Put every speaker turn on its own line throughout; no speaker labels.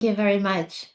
You very much.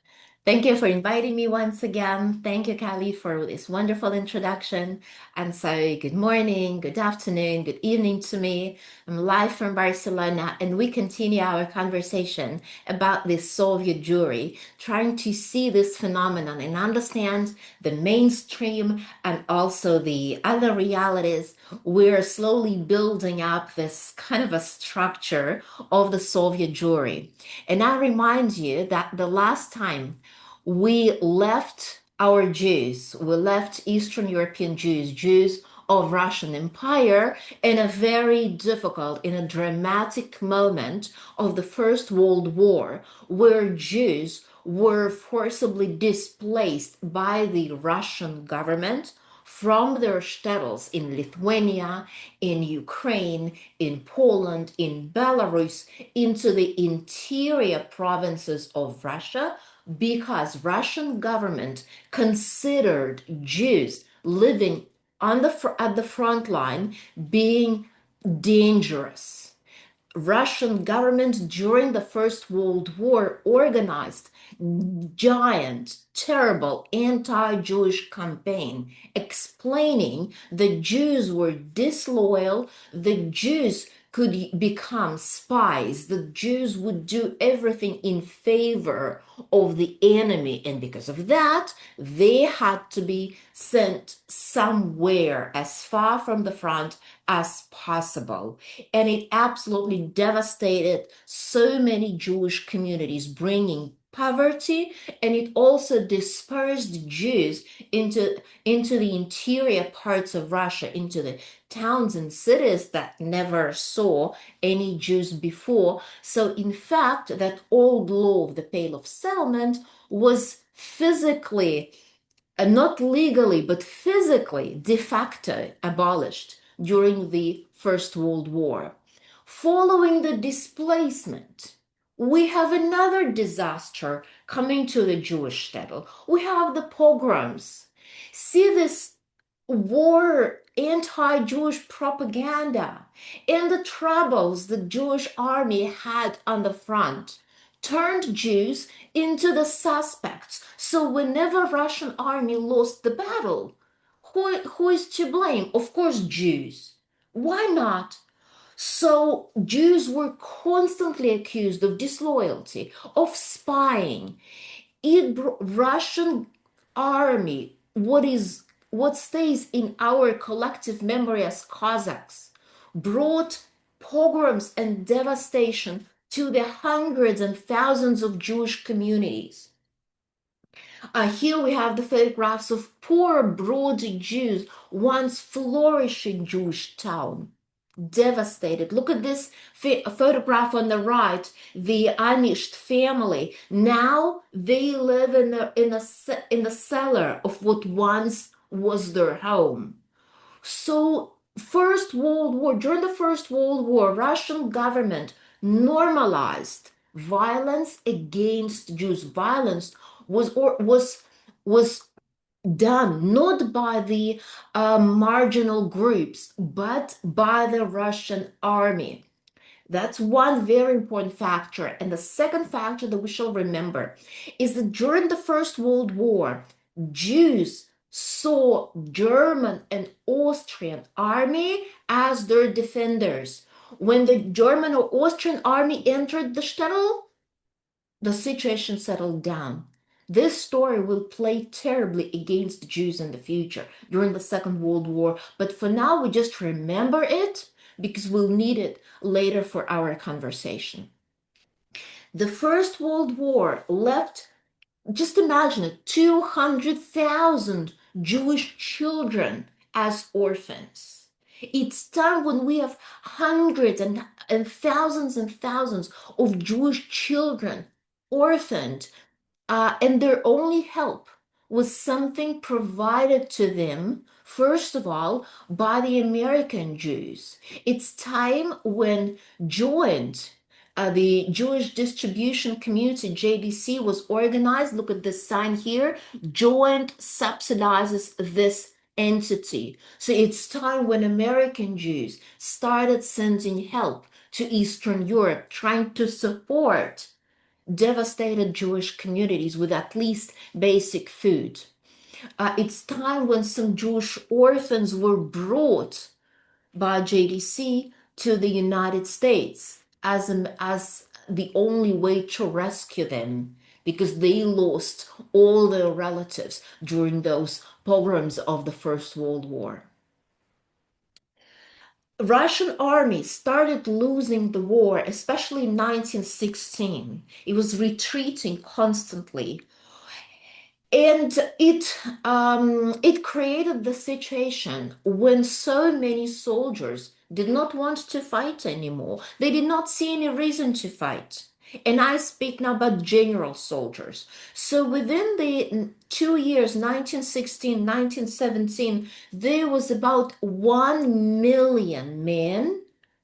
Thank you for inviting me once again. Thank you, Callie, for this wonderful introduction. And so, good morning, good afternoon, good evening to me. I'm live from Barcelona, and we continue our conversation about this Soviet Jewry, trying to see this phenomenon and understand the mainstream and also the other realities. We're slowly building up this kind of a structure of the Soviet Jewry. And I remind you that the last time we left our Jews, we left Eastern European Jews, Jews of Russian Empire, in a very difficult, in a dramatic moment of the First World War, where Jews were forcibly displaced by the Russian government from their shtetls in Lithuania, in Ukraine, in Poland, in Belarus, into the interior provinces of Russia, because Russian government considered Jews living at the front line being dangerous. Russian government during the First World War organized giant, terrible anti-Jewish campaign explaining the Jews were disloyal, the Jews could become spies, the Jews would do everything in favor of the enemy, and because of that, they had to be sent somewhere as far from the front as possible. And it absolutely devastated so many Jewish communities, bringing poverty, and it also dispersed Jews into the interior parts of Russia, into the towns and cities that never saw any Jews before. So in fact, that old law of the Pale of Settlement was physically, not legally, but physically, de facto abolished during the First World War. Following the displacement, we have another disaster coming to the Jewish shtetl. We have the pogroms. See this war, anti-Jewish propaganda, and the troubles the Jewish army had on the front turned Jews into the suspects. So whenever Russian army lost the battle, who is to blame? Of course, Jews. Why not? So Jews were constantly accused of disloyalty, of spying. Russian army, what stays in our collective memory as Cossacks, brought pogroms and devastation to the hundreds and thousands of Jewish communities. Here we have the photographs of poor, broody Jews, once flourishing Jewish town, devastated. Look at this photograph on the right, the Amished family. Now they live in the cellar of what once was their home. So, during the First World War, Russian government normalized violence against Jews. Violence was done not by the marginal groups, but by the Russian army. That's one very important factor. And the second factor that we shall remember is that during the First World War, Jews saw German and Austrian army as their defenders. When the German or Austrian army entered the shtetl, the situation settled down. This story will play terribly against Jews in the future during the Second World War, but for now we just remember it because we'll need it later for our conversation. The First World War left, just imagine it, 200,000 Jewish children as orphans. It's time when we have hundreds and thousands of Jewish children orphaned, and their only help was something provided to them, first of all, by the American Jews. It's time when joined. The Jewish Distribution Community, JDC, was organized. Look at this sign here. Joint subsidizes this entity. So it's time when American Jews started sending help to Eastern Europe, trying to support devastated Jewish communities with at least basic food. It's time when some Jewish orphans were brought by JDC to the United States as the only way to rescue them because they lost all their relatives during those pogroms of the First World War. Russian army started losing the war, especially in 1916. It was retreating constantly. And it created the situation when so many soldiers did not want to fight anymore. They did not see any reason to fight. And I speak now about general soldiers. So within the 2 years, 1916, 1917, there was about 1 million men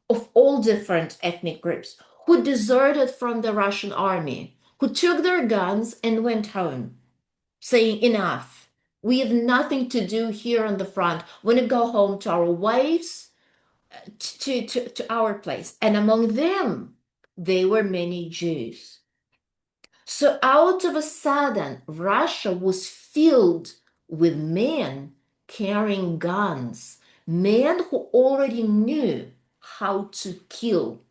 of all different ethnic groups who deserted from the Russian army, who took their guns and went home saying, enough. We have nothing to do here on the front. We want to go home to our wives, to our place. And among them, there were many Jews. So out of a sudden, Russia was filled with men carrying guns, men who already knew how to kill.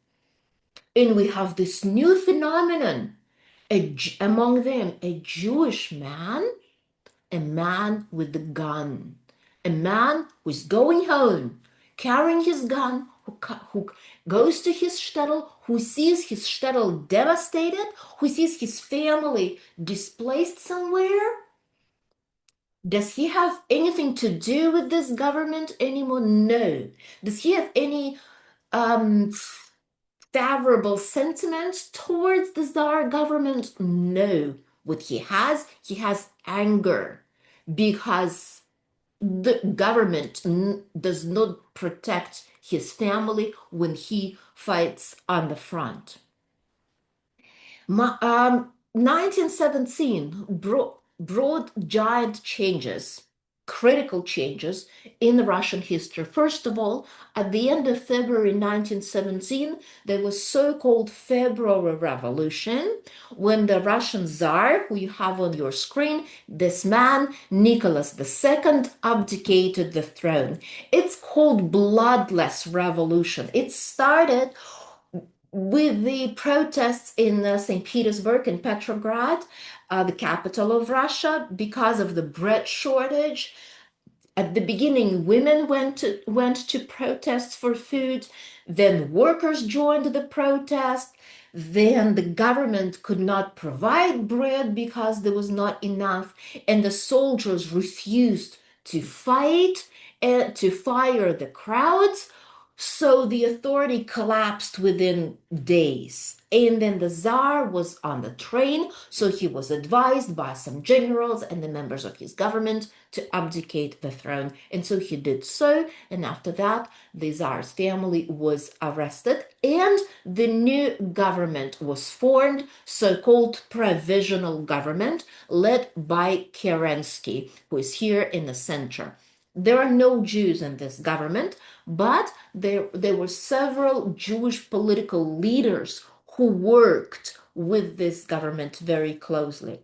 And we have this new phenomenon, among them, a Jewish man, a man with a gun, a man who's going home, carrying his gun, who goes to his shtetl, who sees his shtetl devastated, who sees his family displaced somewhere. Does he have anything to do with this government anymore? No. Does he have any favorable sentiment towards the Tsar government? No. What he has anger because the government does not protect his family when he fights on the front. 1917 brought giant changes, critical changes in the Russian history. First of all, at the end of February 1917, there was so-called February Revolution, when the Russian Tsar, who you have on your screen, this man, Nicholas II, abdicated the throne. It's called bloodless revolution. It started with the protests in St. Petersburg and Petrograd, the capital of Russia, because of the bread shortage. At the beginning, women went to protest for food. Then workers joined the protest. Then the government could not provide bread because there was not enough, and the soldiers refused to fight and to fire the crowds. So the authority collapsed within days. And then the Tsar was on the train, so he was advised by some generals and the members of his government to abdicate the throne. And so he did so. And after that, the Tsar's family was arrested and the new government was formed, so-called provisional government, led by Kerensky, who is here in the center. There are no Jews in this government, but there were several Jewish political leaders who worked with this government very closely.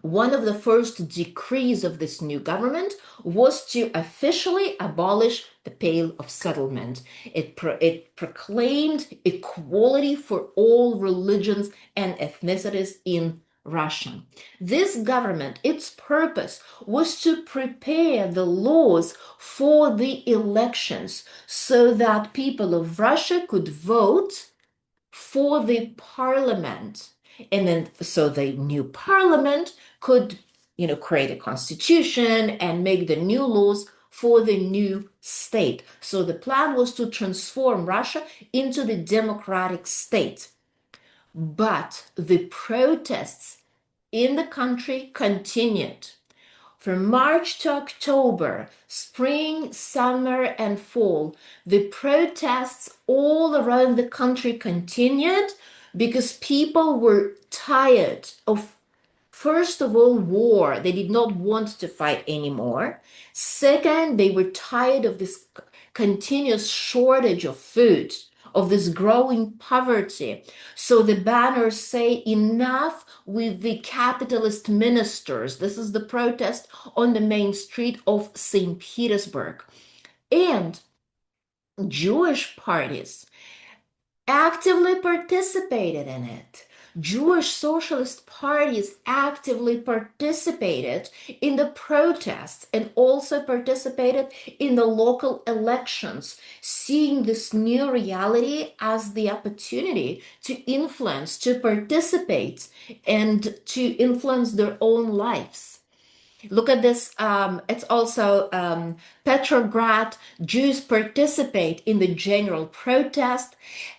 One of the first decrees of this new government was to officially abolish the Pale of Settlement. It proclaimed equality for all religions and ethnicities in Russia. This government, its purpose was to prepare the laws for the elections so that people of Russia could vote for the parliament. And then so the new parliament could, create a constitution and make the new laws for the new state. So the plan was to transform Russia into the democratic state. But the protests in the country continued. From March to October, spring, summer, and fall, the protests all around the country continued because people were tired of, first of all, war. They did not want to fight anymore. Second, they were tired of this continuous shortage of food, of this growing poverty. So the banners say enough with the capitalist ministers. This is the protest on the main street of St. Petersburg. And Jewish parties actively participated in it. Jewish socialist parties actively participated in the protests and also participated in the local elections, seeing this new reality as the opportunity to influence, to participate, and to influence their own lives. Look at this. It's also Petrograd. Jews participate in the general protest.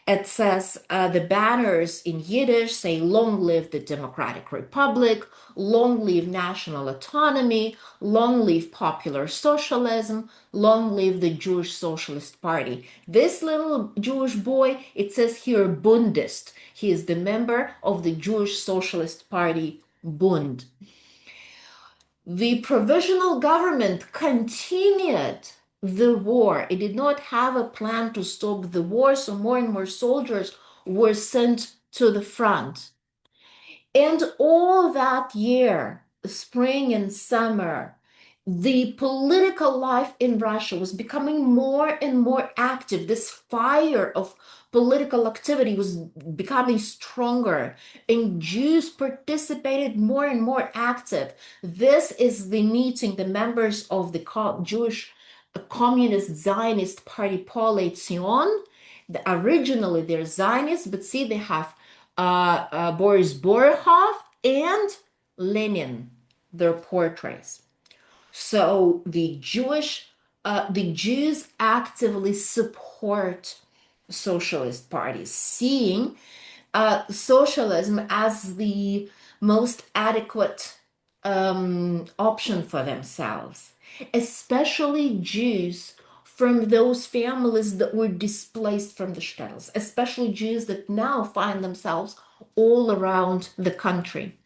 It says the banners in Yiddish say, "Long live the Democratic Republic, long live national autonomy, long live popular socialism, long live the Jewish Socialist Party." This little Jewish boy, it says here, Bundist. He is the member of the Jewish Socialist Party, Bund. The provisional government continued the war. It did not have a plan to stop the war, so more and more soldiers were sent to the front. And all that year, spring and summer, the political life in Russia was becoming more and more active. This fire of political activity was becoming stronger, and Jews participated more and more active. This is the meeting, the members of the Jewish Communist Zionist Party, Polei Zion. Originally, they're Zionists, but see, they have Boris Borokov and Lenin, their portraits. So the Jews actively support socialist parties, seeing socialism as the most adequate option for themselves, especially Jews from those families that were displaced from the shtetls, especially Jews that now find themselves all around the country.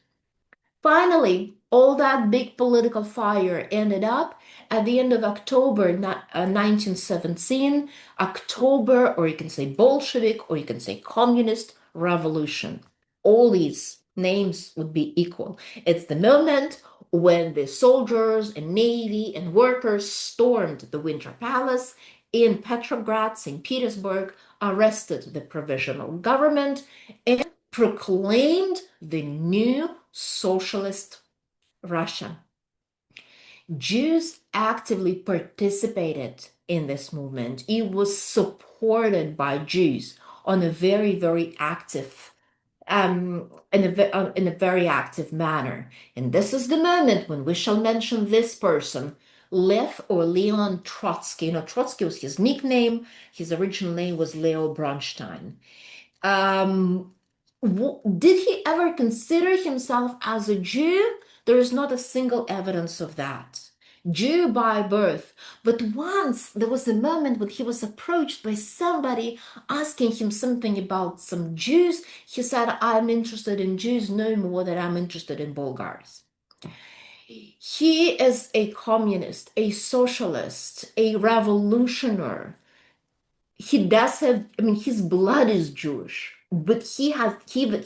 Finally, all that big political fire ended up at the end of October 1917, October, or you can say Bolshevik, or you can say Communist Revolution. All these names would be equal. It's the moment when the soldiers and navy and workers stormed the Winter Palace in Petrograd, St. Petersburg, arrested the provisional government, and proclaimed the new socialist Russia. Jews actively participated in this movement. It was supported by Jews on a very, very active in a very active manner. And this is the moment when we shall mention this person, Lev or Leon Trotsky. You know, Trotsky was his nickname. His original name was Leo Bronstein. Did he ever consider himself as a Jew? There is not a single evidence of that. Jew by birth. But once there was a moment when he was approached by somebody asking him something about some Jews, he said, "I'm interested in Jews no more than I'm interested in Bulgars." He is a communist, a socialist, a revolutionary. He does have, I mean, his blood is Jewish, but he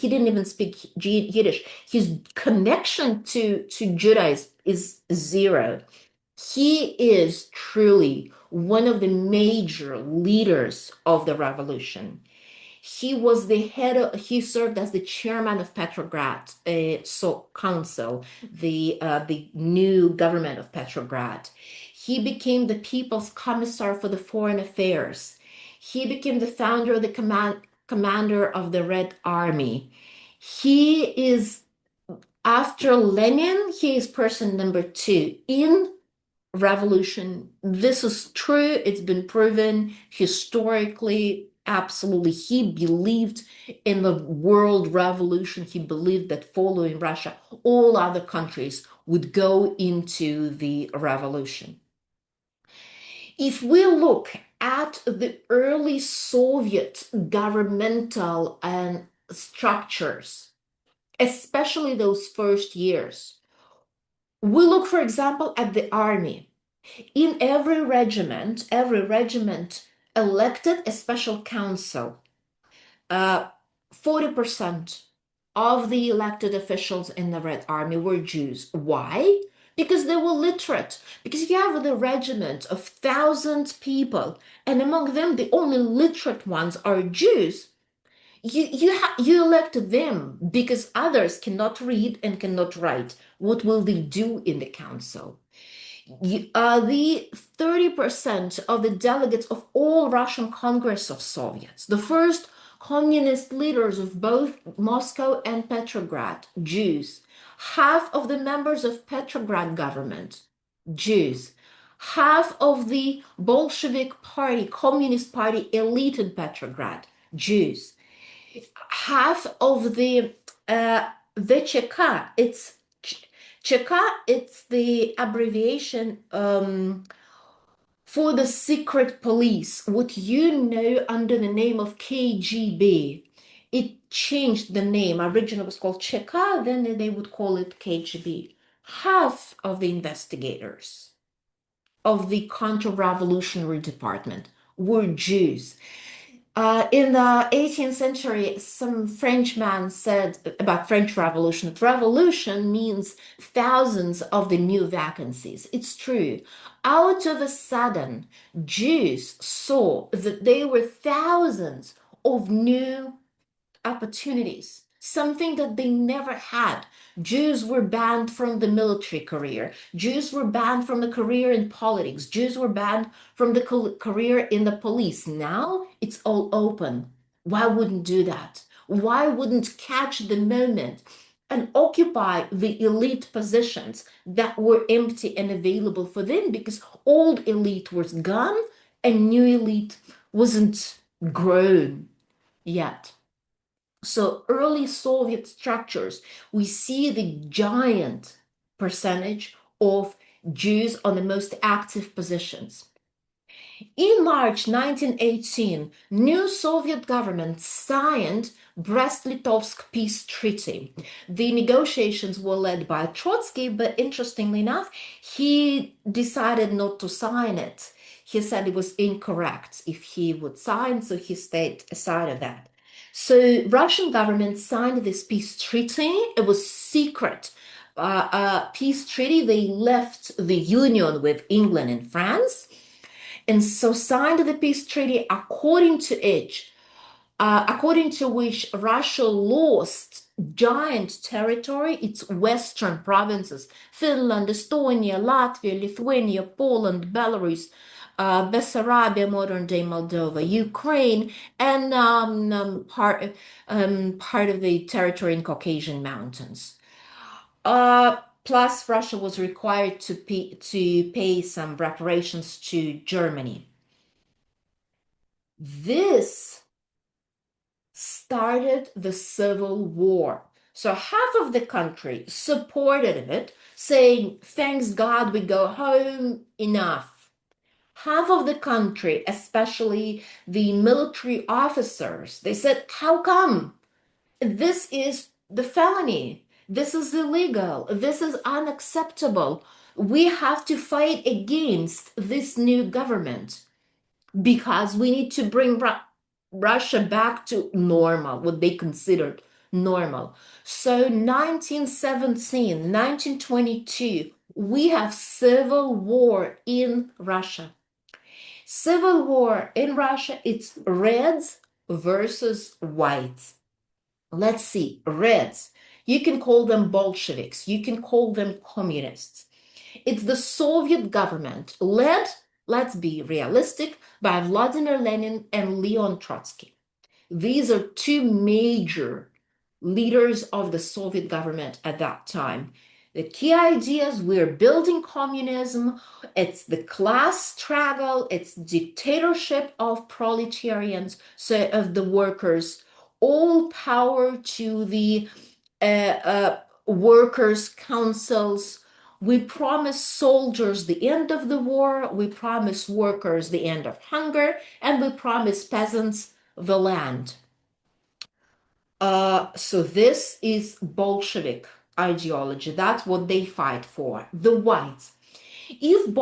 didn't even speak Yiddish. His connection to Judaism is zero. He is truly one of the major leaders of the revolution. He was he served as the chairman of Petrograd Council, the new government of Petrograd. He became the people's commissar for the foreign affairs. He became the founder, the commander of the Red Army. He is, after Lenin, he is person number two in revolution. This is true. It's been proven historically. Absolutely. He believed in the world revolution. He believed that following Russia, all other countries would go into the revolution. If we look at the early Soviet governmental and structures, especially those first years, we look, for example, at the army. In every regiment elected a special council. 40% of the elected officials in the Red Army were Jews. Why? Because they were literate. Because if you have a regiment of 1,000 people, and among them the only literate ones are Jews, you elect them because others cannot read and cannot write. What will they do in the council? The 30% of the delegates of all Russian Congress of Soviets, the first communist leaders of both Moscow and Petrograd, Jews. Half of the members of Petrograd government, Jews. Half of the Bolshevik party, Communist party elite in Petrograd, Jews. Half of the VCK, CHK, it's the abbreviation for the secret police, what you know under the name of KGB. It changed the name. Originally it was called CHK, then they would call it KGB. Half of the investigators of the counter-revolutionary department were Jews. In the 18th century, some Frenchman said about French Revolution, revolution means thousands of the new vacancies. It's true. Out of a sudden, Jews saw that there were thousands of new opportunities, something that they never had. Jews were banned from the military career. Jews were banned from the career in politics. Jews were banned from the career in the police. Now it's all open. Why wouldn't do that? Why wouldn't catch the moment and occupy the elite positions that were empty and available for them? Because old elite was gone and new elite wasn't grown yet. So early Soviet structures, we see the giant percentage of Jews on the most active positions. In March 1918, new Soviet government signed Brest-Litovsk peace treaty. The negotiations were led by Trotsky, but interestingly enough, he decided not to sign it. He said it was incorrect if he would sign, so he stayed aside of that. So Russian government signed this peace treaty. It was secret. Peace treaty. They left the union with England and France, and so signed the peace treaty according to which Russia lost giant territory, its western provinces, Finland, Estonia, Latvia, Lithuania, Poland, Belarus, Bessarabia, modern-day Moldova, Ukraine, and part of the territory in Caucasian mountains. Plus, Russia was required to pay some reparations to Germany. This started the Civil War. So half of the country supported it, saying, thanks God we go home, enough. Half of the country, especially the military officers, they said, how come? This is the felony. This is illegal. This is unacceptable. We have to fight against this new government because we need to bring Russia back to normal, what they considered normal. So 1917, 1922, we have civil war in Russia. Civil war in Russia, it's reds versus whites. Let's see, reds. You can call them Bolsheviks. You can call them communists. It's the Soviet government led, let's be realistic, by Vladimir Lenin and Leon Trotsky. These are two major leaders of the Soviet government at that time. The key ideas: we're building communism, it's the class struggle, it's dictatorship of proletarians, so of the workers, all power to the workers' councils. We promise soldiers the end of the war, we promise workers the end of hunger, and we promise peasants the land. So this is Bolshevik ideology. That's what they fight for. The whites. If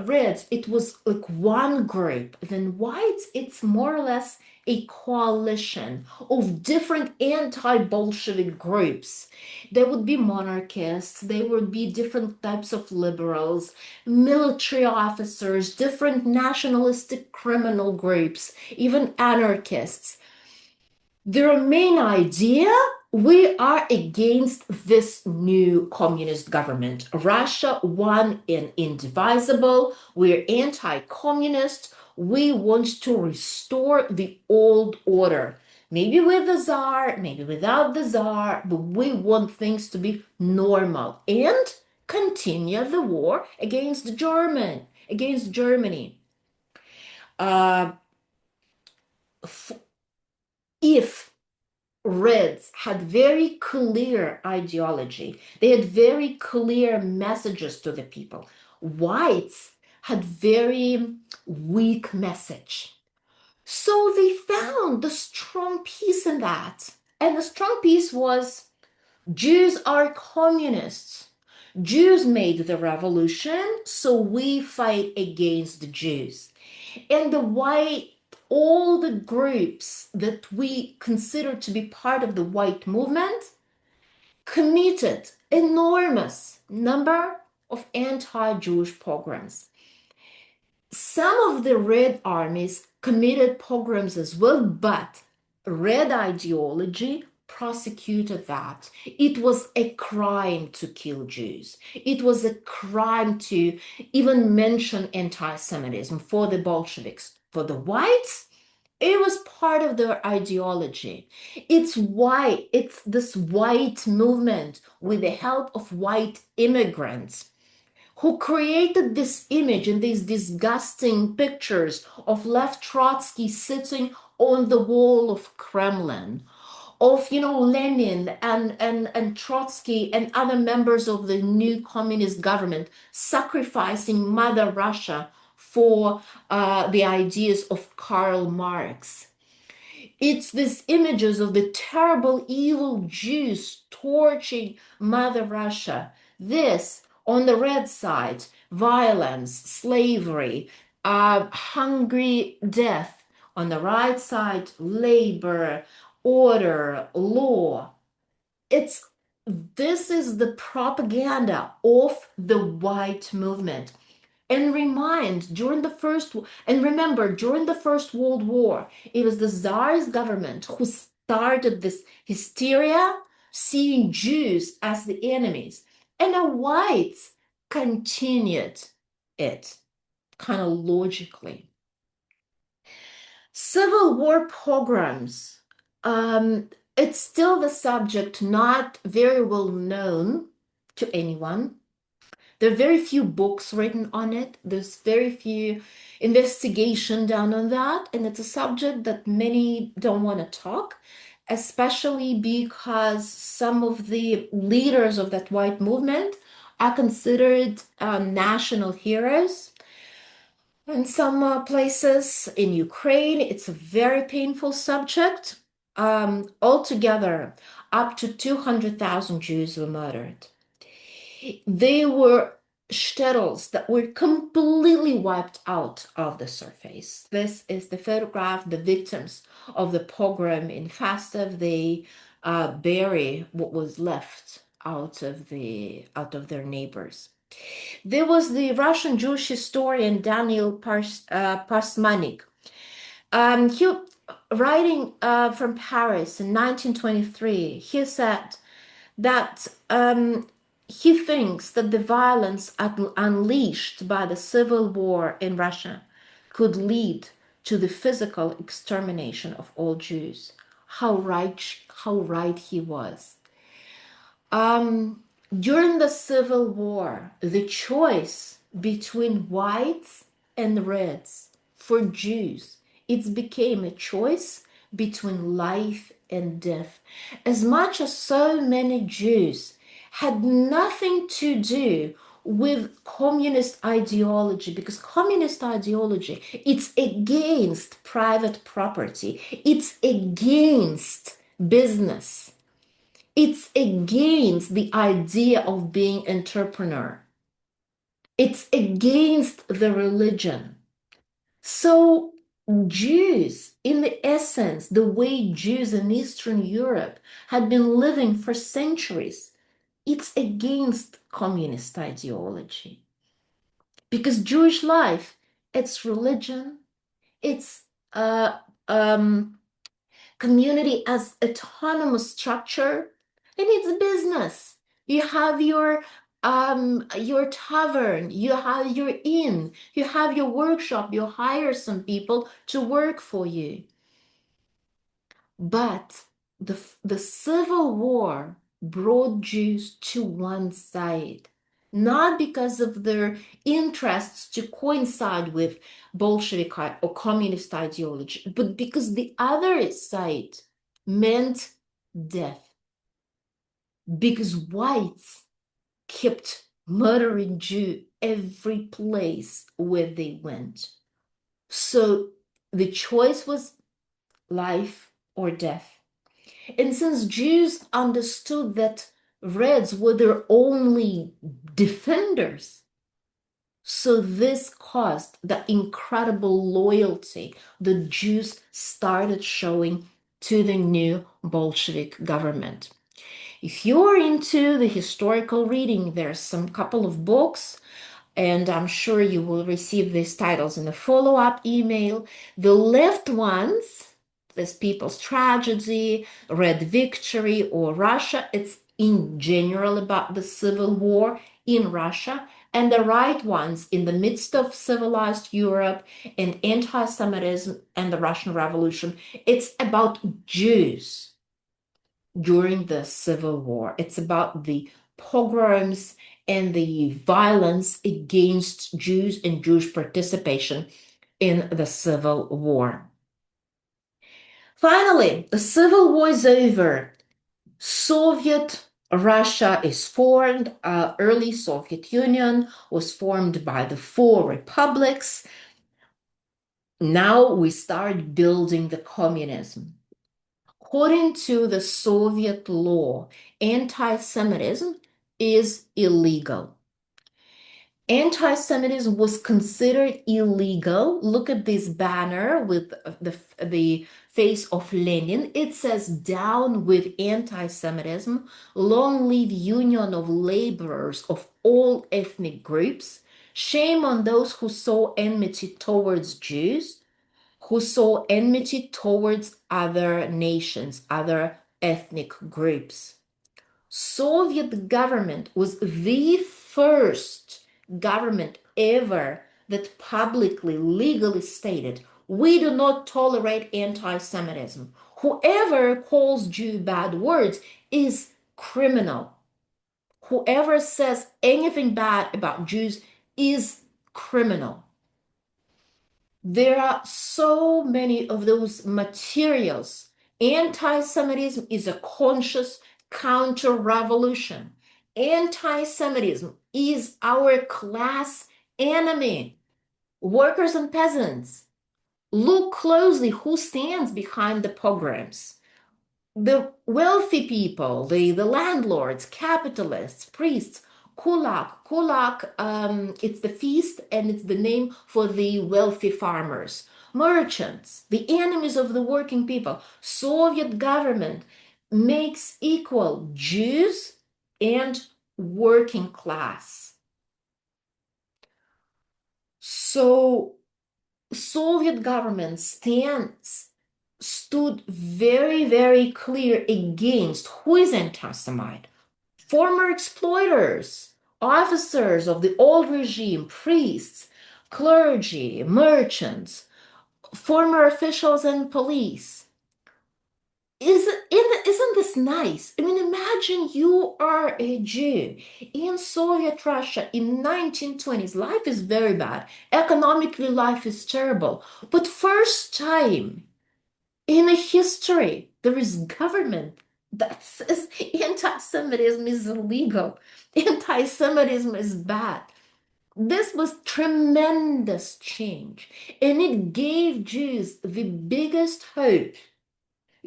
Reds, it was like one group, then whites, it's more or less a coalition of different anti-Bolshevik groups. There would be monarchists, there would be different types of liberals, military officers, different nationalistic criminal groups, even anarchists. Their main idea, we are against this new communist government. Russia, one and indivisible. We're anti-communist. We want to restore the old order. Maybe with the Tsar, maybe without the Tsar, but we want things to be normal and continue the war against Germany. Uh, if Reds had very clear ideology. They had very clear messages to the people. Whites had very weak message. So they found the strong piece in that. And the strong piece was Jews are communists. Jews made the revolution, so we fight against the Jews. And the white, all the groups that we consider to be part of the white movement committed enormous number of anti-Jewish pogroms. Some of the Red armies committed pogroms as well, but Red ideology prosecuted that. It was a crime to kill Jews. It was a crime to even mention anti-Semitism for the Bolsheviks. For the whites, it was part of their ideology. It's why it's this white movement with the help of white immigrants who created this image and these disgusting pictures of Lev Trotsky sitting on the wall of Kremlin, of Lenin and Trotsky and other members of the new communist government sacrificing Mother Russia for the ideas of Karl Marx. It's these images of the terrible, evil Jews torching Mother Russia. This, on the red side, violence, slavery, hungry death. On the right side, labor, order, law. This is the propaganda of the white movement. And remember, during the First World War, it was the Tsar's government who started this hysteria, seeing Jews as the enemies. And the whites continued it kind of logically. Civil War pogroms, it's still the subject, not very well known to anyone. There are very few books written on it. There's very few investigation done on that. And it's a subject that many don't want to talk, especially because some of the leaders of that white movement are considered national heroes. In some places in Ukraine, it's a very painful subject. Altogether, up to 200,000 Jews were murdered. They were shtetls that were completely wiped out of the surface. This is the photograph, the victims of the pogrom in Fastov. They bury what was left out of their neighbors. There was the Russian Jewish historian Daniel Parsmanik. He writing from Paris in 1923. He said that he thinks that the violence unleashed by the civil war in Russia could lead to the physical extermination of all Jews. How right he was. During the Civil War, the choice between whites and reds for Jews, it became a choice between life and death. As much as so many Jews had nothing to do with communist ideology, because communist ideology, it's against private property, it's against business, it's against the idea of being entrepreneur. It's against the religion. So Jews, in the essence, the way Jews in Eastern Europe had been living for centuries, it's against communist ideology. Because Jewish life, it's religion, it's uh, um, community as autonomous structure, and it's business. You have your tavern, you have your inn, you have your workshop, you hire some people to work for you. But the civil war brought Jews to one side, not because of their interests to coincide with Bolshevik or communist ideology, but because the other side meant death. Because whites kept murdering Jews every place where they went. So the choice was life or death. And since Jews understood that Reds were their only defenders, so this caused the incredible loyalty the Jews started showing to the new Bolshevik government. If you're into the historical reading, there's some couple of books, and I'm sure you will receive these titles in a follow-up email. The left ones, this People's Tragedy, Red Victory, or Russia, it's in general about the civil war in Russia. And the right ones, in the midst of civilized Europe and anti-Semitism and the Russian Revolution, it's about Jews during the Civil War. It's about the pogroms and the violence against Jews and Jewish participation in the Civil War. Finally, the Civil War is over. Soviet Russia is formed. Early Soviet Union was formed by the four republics. Now we start building the communism. According to the Soviet law, anti-Semitism is illegal. Anti-Semitism was considered illegal. Look at this banner with the face of Lenin. It says, "Down with anti-Semitism, long live Union of Laborers of all ethnic groups. Shame on those who sow enmity towards Jews, who saw enmity towards other nations, other ethnic groups." Soviet government was the first government ever that publicly, legally stated, "We do not tolerate anti-Semitism. Whoever calls Jew bad words is criminal. Whoever says anything bad about Jews is criminal." There are so many of those materials. Anti-Semitism is a conscious counter-revolution. Anti-Semitism is our class enemy. Workers and peasants. Look closely who stands behind the pogroms. The wealthy people, the landlords, capitalists, priests, kulak, it's the feast and it's the name for the wealthy farmers, merchants, the enemies of the working people. Soviet government makes equal Jews and working class. So Soviet government stood very, very clear against who is anti-Semite? Former exploiters, officers of the old regime, priests, clergy, merchants, former officials and police. Isn't this nice? I mean, imagine you are a Jew in Soviet Russia in 1920s. Life is very bad. Economically, life is terrible. But first time in a history, there is government that says anti-Semitism is illegal. Anti-Semitism is bad. This was tremendous change, and it gave Jews the biggest hope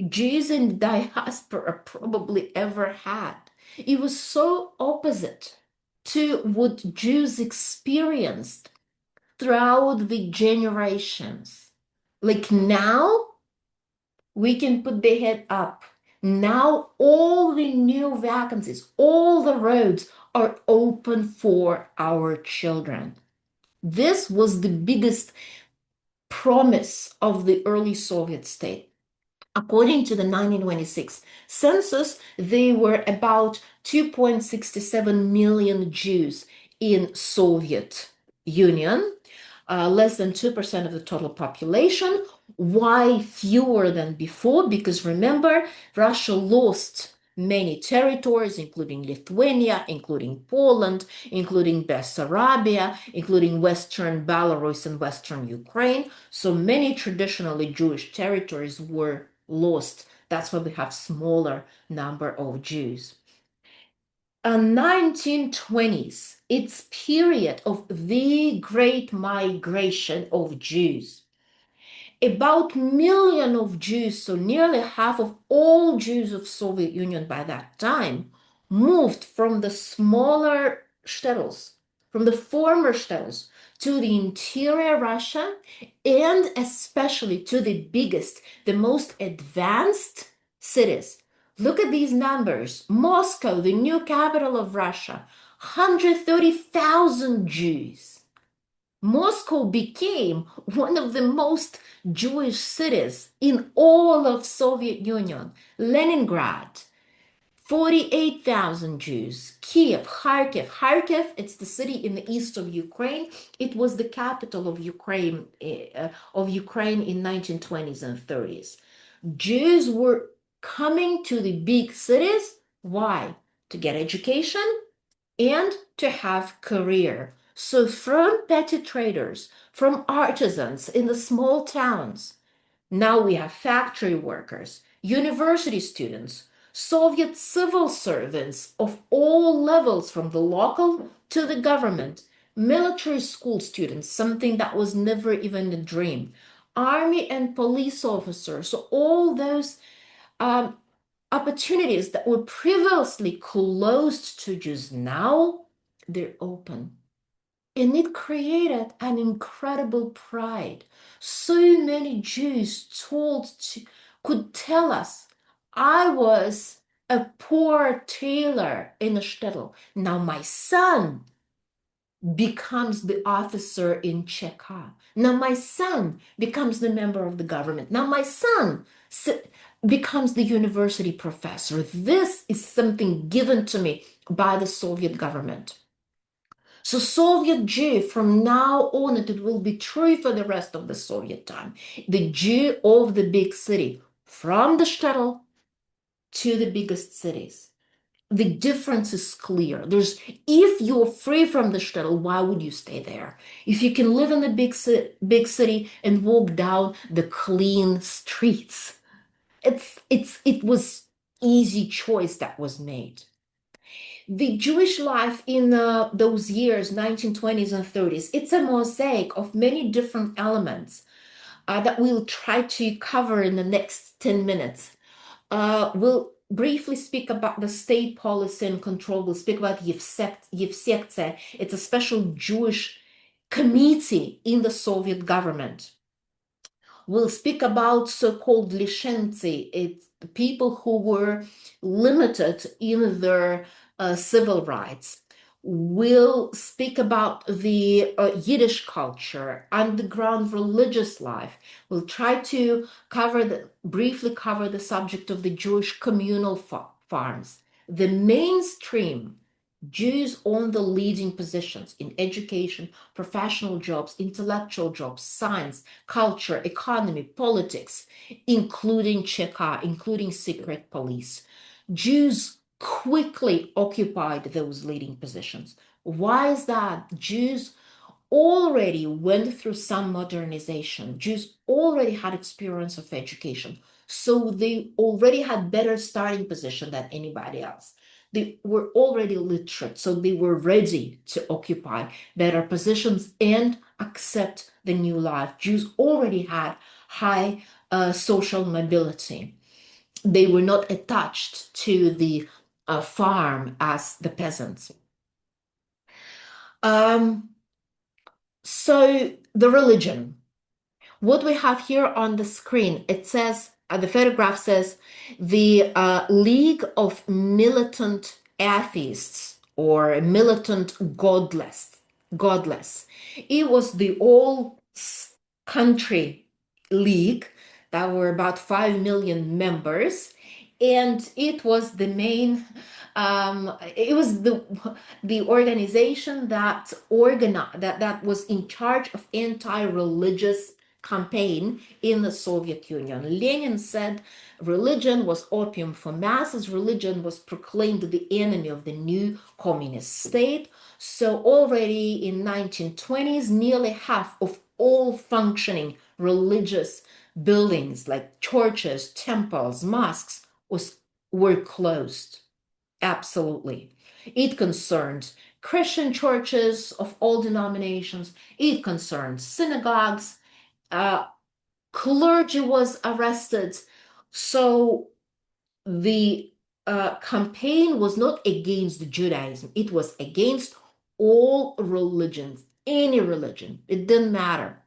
Jews in diaspora probably ever had. It was so opposite to what Jews experienced throughout the generations. Like now, we can put the head up. Now, all the new vacancies, all the roads are open for our children. This was the biggest promise of the early Soviet state. According to the 1926 census, there were about 2.67 million Jews in Soviet Union, less than 2% of the total population. Why fewer than before? Because remember, Russia lost many territories, including Lithuania, including Poland, including Bessarabia, including Western Belarus and Western Ukraine. So many traditionally Jewish territories were lost. That's why we have smaller number of Jews. 1920s, its period of the great migration of Jews. About million of Jews, so nearly half of all Jews of Soviet Union by that time, moved from the smaller shtetls, from the former shtetls, to the interior Russia, and especially to the biggest, the most advanced cities. Look at these numbers. Moscow, the new capital of Russia, 130,000 Jews. Moscow became one of the most Jewish cities in all of Soviet Union. Leningrad, 48,000 Jews. Kiev, Kharkiv, it's the city in the east of Ukraine. It was the capital of Ukraine in 1920s and 30s. Jews were coming to the big cities. Why? To get education and to have career. So from petty traders, from artisans in the small towns, now we have factory workers, university students, Soviet civil servants of all levels, from the local to the government, military school students, something that was never even a dream, army and police officers, so all those um, opportunities that were previously closed to Jews, now they're open. And it created an incredible pride. So many Jews could tell us, I was a poor tailor in a shtetl. Now my son becomes the officer in Cheka. Now my son becomes the member of the government. Now my son becomes the university professor. This is something given to me by the Soviet government. So Soviet Jew, from now on, it will be true for the rest of the Soviet time. The Jew of the big city, from the shtetl to the biggest cities. The difference is clear. If you're free from the shtetl, why would you stay there? If you can live in the big city and walk down the clean streets, it was easy choice that was made. The Jewish life in those years, 1920s and 30s, it's a mosaic of many different elements that we'll try to cover in the next 10 minutes. We'll briefly speak about the state policy and control. We'll speak about Yevsekce. It's a special Jewish committee in the Soviet government. We'll speak about so-called lishenцы. It's the people who were limited in their civil rights. We'll speak about the Yiddish culture, underground religious life. We'll try to briefly cover the subject of the Jewish communal farms. The mainstream Jews own the leading positions in education, professional jobs, intellectual jobs, science, culture, economy, politics, including Cheka, including secret police. Jews quickly occupied those leading positions. Why is that? Jews already went through some modernization. Jews already had experience of education. So they already had better starting position than anybody else. They were already literate, so they were ready to occupy better positions and accept the new life. Jews already had high social mobility. They were not attached to the farm as the peasants. Um, so the religion. What we have here on the screen, it says, the photograph says, the League of Militant Atheists or Militant Godless. It was the all country league that were about 5 million members, and it was the main it was the organization that was in charge of anti-religious campaign in the Soviet Union. Lenin said religion was opium for masses, religion was proclaimed the enemy of the new communist state. So already in 1920s, nearly half of all functioning religious buildings like churches, temples, mosques were closed. Absolutely. It concerned Christian churches of all denominations. It concerned synagogues. Uh, Clergy was arrested. So the campaign was not against Judaism, it was against all religions, any religion. It didn't matter.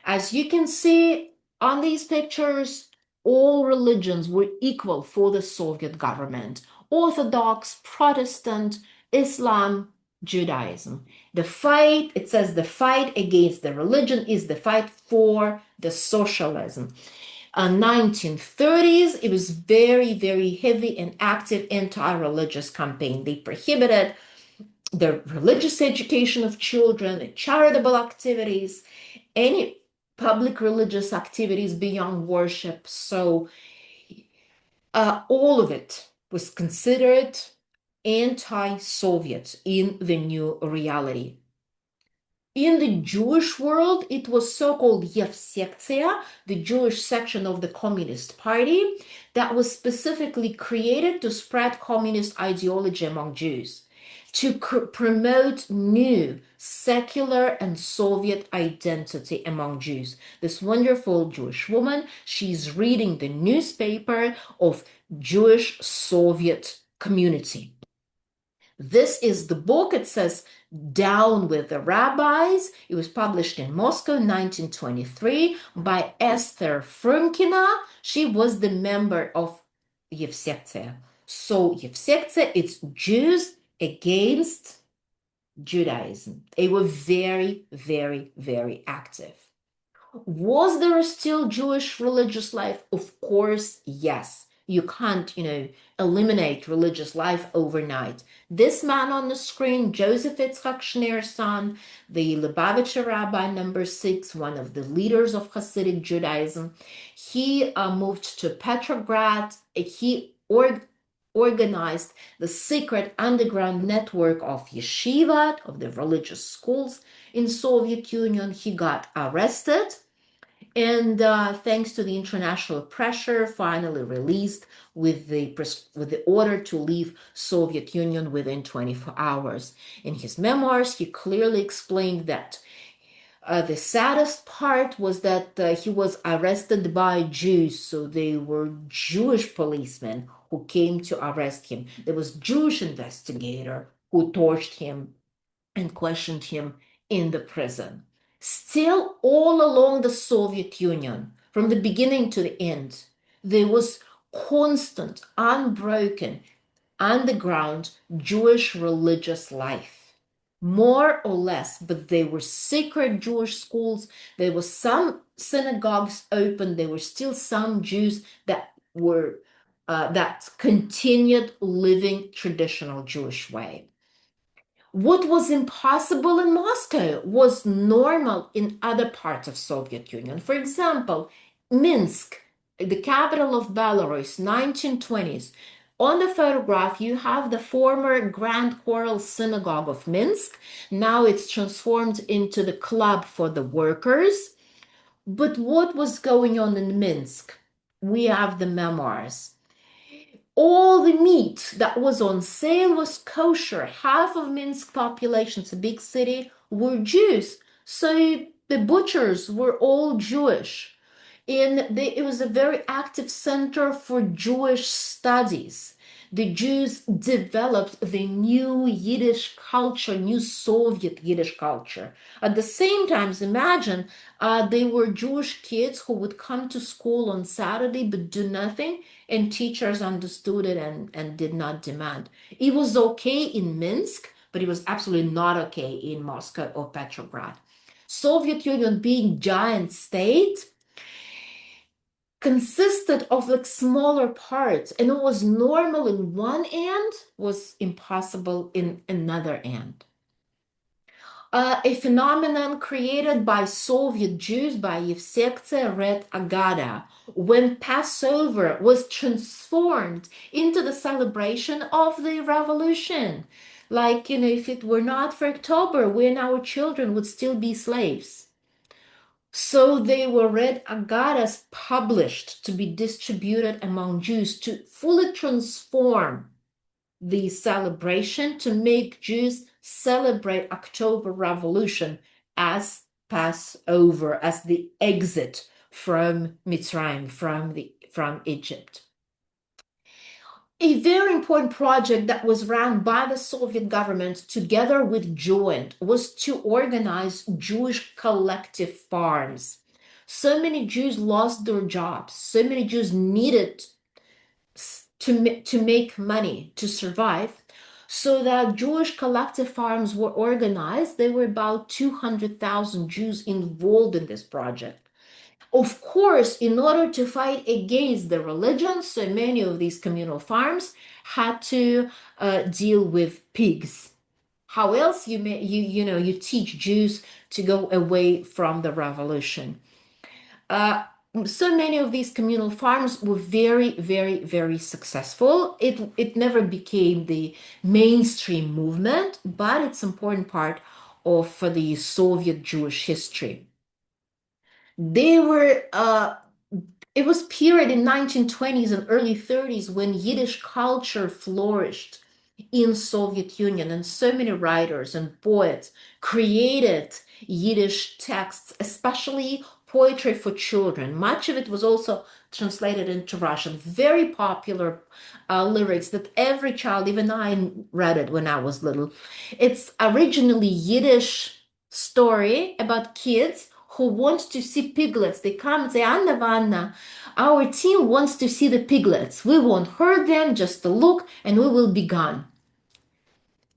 As you can see on these pictures, all religions were equal for the Soviet government: Orthodox, Protestant, Islam, Judaism. The fight, it says, the fight against the religion is the fight for the socialism. 1930s, it was very, very heavy and active anti-religious campaign. They prohibited the religious education of children, charitable activities, any public religious activities beyond worship. So all of it was considered anti-Soviet in the new reality. In the Jewish world, it was so-called Yevsektia, the Jewish section of the Communist Party, that was specifically created to spread communist ideology among Jews, to promote new secular and Soviet identity among Jews. This wonderful Jewish woman, she's reading the newspaper of Jewish Soviet community. This is the book. It says Down with the Rabbis. It was published in Moscow, 1923, by Esther Frumkina. She was the member of Yevsektia. So Yevsektia, it's Jews against Judaism. They were very, very, very active. Was there still Jewish religious life? Of course, yes. You can't, eliminate religious life overnight. This man on the screen, Joseph Yitzchak Schneer's son, the Lubavitcher rabbi number 6, one of the leaders of Hasidic Judaism, he moved to Petrograd. He organized the secret underground network of yeshiva, of the religious schools in Soviet Union. He got arrested and thanks to the international pressure, finally released with the order to leave Soviet Union within 24 hours. In his memoirs, he clearly explained that the saddest part was that he was arrested by Jews, so they were Jewish policemen who came to arrest him. There was Jewish investigator who tortured him and questioned him in the prison. Still, all along the Soviet Union, from the beginning to the end, there was constant, unbroken, underground Jewish religious life. More or less, but there were secret Jewish schools, there were some synagogues open, there were still some Jews that continued living traditional Jewish way. What was impossible in Moscow was normal in other parts of Soviet Union. For example, Minsk, the capital of Belarus, 1920s. On the photograph, you have the former Grand Choral Synagogue of Minsk. Now it's transformed into the club for the workers. But what was going on in Minsk? We have the memoirs. All the meat that was on sale was kosher. Half of Minsk population, it's a big city, were Jews. So the butchers were all Jewish. It was a very active center for Jewish studies. the Jews developed the new Yiddish culture, new Soviet Yiddish culture. At the same time, imagine they were Jewish kids who would come to school on Saturday but do nothing, and teachers understood it and did not demand. It was okay in Minsk, but it was absolutely not okay in Moscow or Petrograd. Soviet Union being giant state consisted of like smaller parts, and what was normal in one end was impossible in another end. A phenomenon created by Soviet Jews, by Yevsekция Red Agada, when Passover was transformed into the celebration of the revolution. Like, if it were not for October, when our children would still be slaves. So they were Red Agadas published to be distributed among Jews to fully transform the celebration, to make Jews celebrate October Revolution as Passover, as the exit from Mitzrayim, from Egypt. A very important project that was run by the Soviet government together with Joint was to organize Jewish collective farms. So many Jews lost their jobs. So many Jews needed to make money to survive. So that Jewish collective farms were organized. There were about 200,000 Jews involved in this project. Of course, in order to fight against the religion, so many of these communal farms had to deal with pigs. How else you teach Jews to go away from the revolution? So many of these communal farms were very, very, very successful. It never became the mainstream movement, but it's an important part of the Soviet Jewish history. They were it was period in 1920s and early 30s when Yiddish culture flourished in Soviet Union, and so many writers and poets created Yiddish texts, especially poetry for children. Much of it was also translated into Russian. Very popular lyrics that every child, even I, read it when I was little. It's originally Yiddish story about kids who want to see piglets. They come and say, Anna Vanna, our team wants to see the piglets. We won't hurt them, just a look, and we will be gone.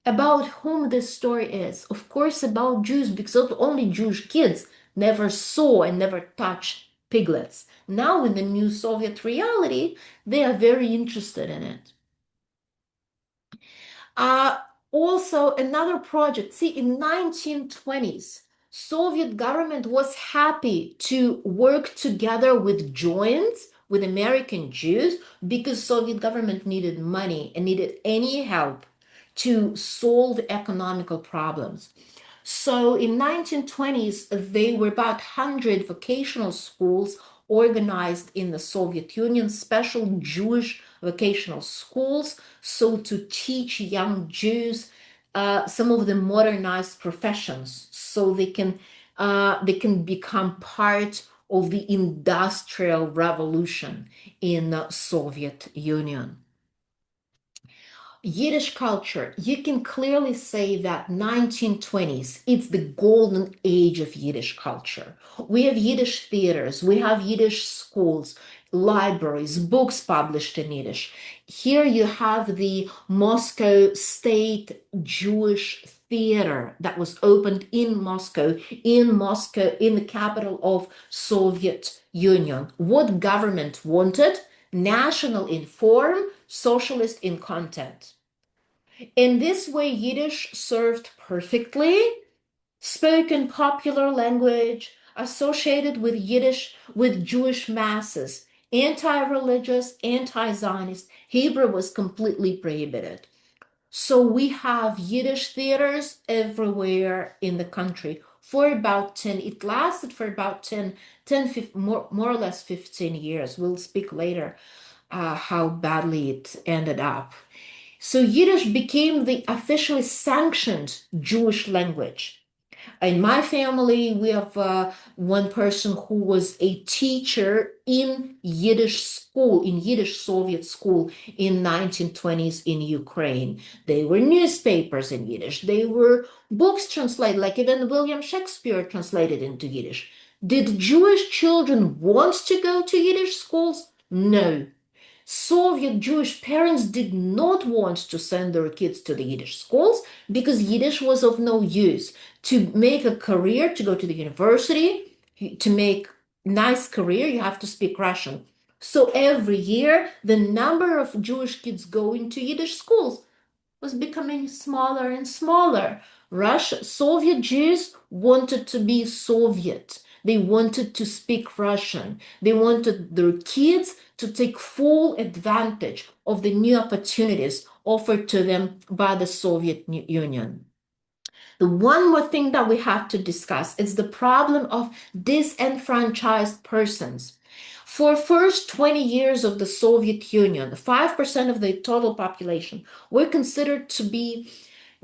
About whom this story is? Of course, about Jews, because not only Jewish kids never saw and never touched piglets. Now, in the new Soviet reality, they are very interested in it. Also, another project. See, in 1920s, Soviet government was happy to work together with joints, with American Jews, because Soviet government needed money and needed any help to solve economical problems. So in 1920s, there were about 100 vocational schools organized in the Soviet Union, special Jewish vocational schools, so to teach young Jews some of the modernized professions, so they can become part of the industrial revolution in the Soviet Union. Yiddish culture, you can clearly say that 1920s, it's the golden age of Yiddish culture. We have Yiddish theaters, we have Yiddish schools, libraries, books published in Yiddish. Here you have the Moscow State Jewish Theater that was opened in Moscow, in the capital of Soviet Union. What government wanted? National in form, socialist in content. In this way, Yiddish served perfectly, spoken popular language associated with Yiddish, with Jewish masses, anti-religious, anti-Zionist. Hebrew was completely prohibited. So we have Yiddish theaters everywhere in the country for about 10, it lasted for about 10, 15, more or less 15 years. We'll speak later how badly it ended up. So Yiddish became the officially sanctioned Jewish language. In my family, we have one person who was a teacher in Yiddish school, in Yiddish Soviet school in 1920s in Ukraine. They were newspapers in Yiddish. They were books translated, like even William Shakespeare translated into Yiddish. Did Jewish children want to go to Yiddish schools? No. Soviet Jewish parents did not want to send their kids to the Yiddish schools because Yiddish was of no use. To make a career, to go to the university, to make nice career, you have to speak Russian. So every year, the number of Jewish kids going to Yiddish schools was becoming smaller and smaller. Russia, Soviet Jews wanted to be Soviet. They wanted to speak Russian. They wanted their kids to take full advantage of the new opportunities offered to them by the Soviet Union. The one more thing that we have to discuss is the problem of disenfranchised persons. For first 20 years of the Soviet Union, 5% of the total population were considered to be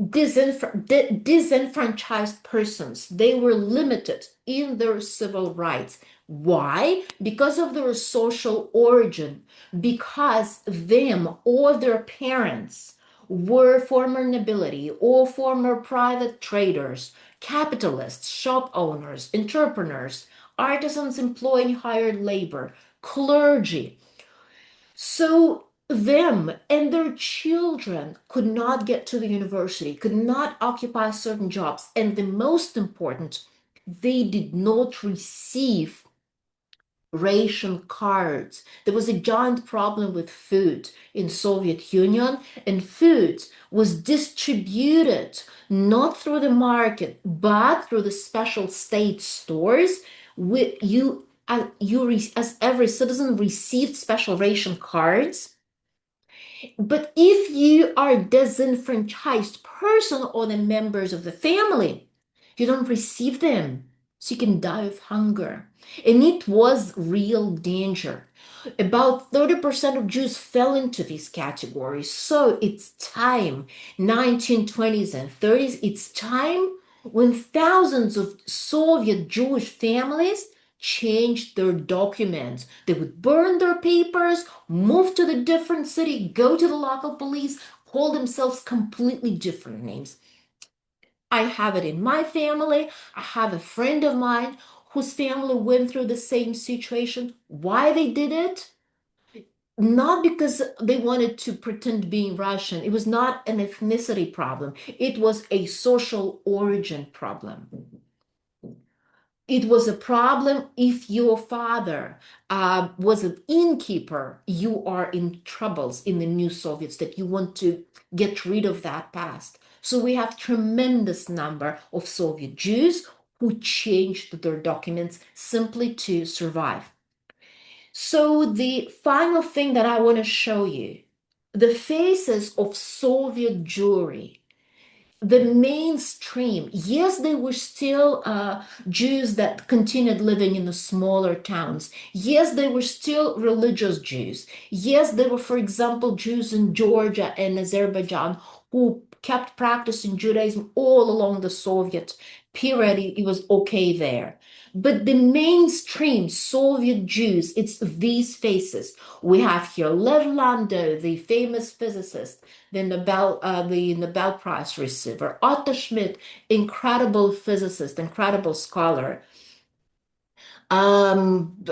disenfranchised persons. They were limited in their civil rights. Why? Because of their social origin, because them or their parents were former nobility or former private traders, capitalists, shop owners, entrepreneurs, artisans employing hired labor, clergy. So them and their children could not get to the university, could not occupy certain jobs, and the most important, they did not receive ration cards. There was a giant problem with food in Soviet Union, and food was distributed not through the market, but through the special state stores. As every citizen received special ration cards, but if you are disenfranchised person or the members of the family, you don't receive them. So you can die of hunger. And it was real danger. About 30% of Jews fell into these categories. So it's time, 1920s and 30s, it's time when thousands of Soviet Jewish families changed their documents. They would burn their papers, move to the different city, go to the local police, call themselves completely different names. I have it in my family. I have a friend of mine whose family went through the same situation. Why they did it? Not because they wanted to pretend being Russian. It was not an ethnicity problem. It was a social origin problem. It was a problem if your father was an innkeeper, you are in troubles in the new Soviets that you want to get rid of that past. So we have tremendous number of Soviet Jews who changed their documents simply to survive. So the final thing that I want to show you, the faces of Soviet Jewry, the mainstream, yes, they were still Jews that continued living in the smaller towns. Yes, they were still religious Jews. Yes, there were, for example, Jews in Georgia and Azerbaijan who kept practicing Judaism all along the Soviet period. It was okay there. But the mainstream Soviet Jews, it's these faces. We have here Lev Landau, the famous physicist, the Nobel Prize receiver, Otto Schmidt, incredible physicist, incredible scholar, um,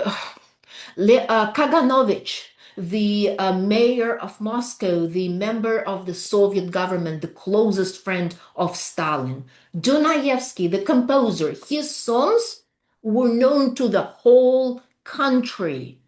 Kaganovich, the mayor of Moscow, the member of the Soviet government, the closest friend of Stalin, Dostoevsky, the composer, his songs were known to the whole country.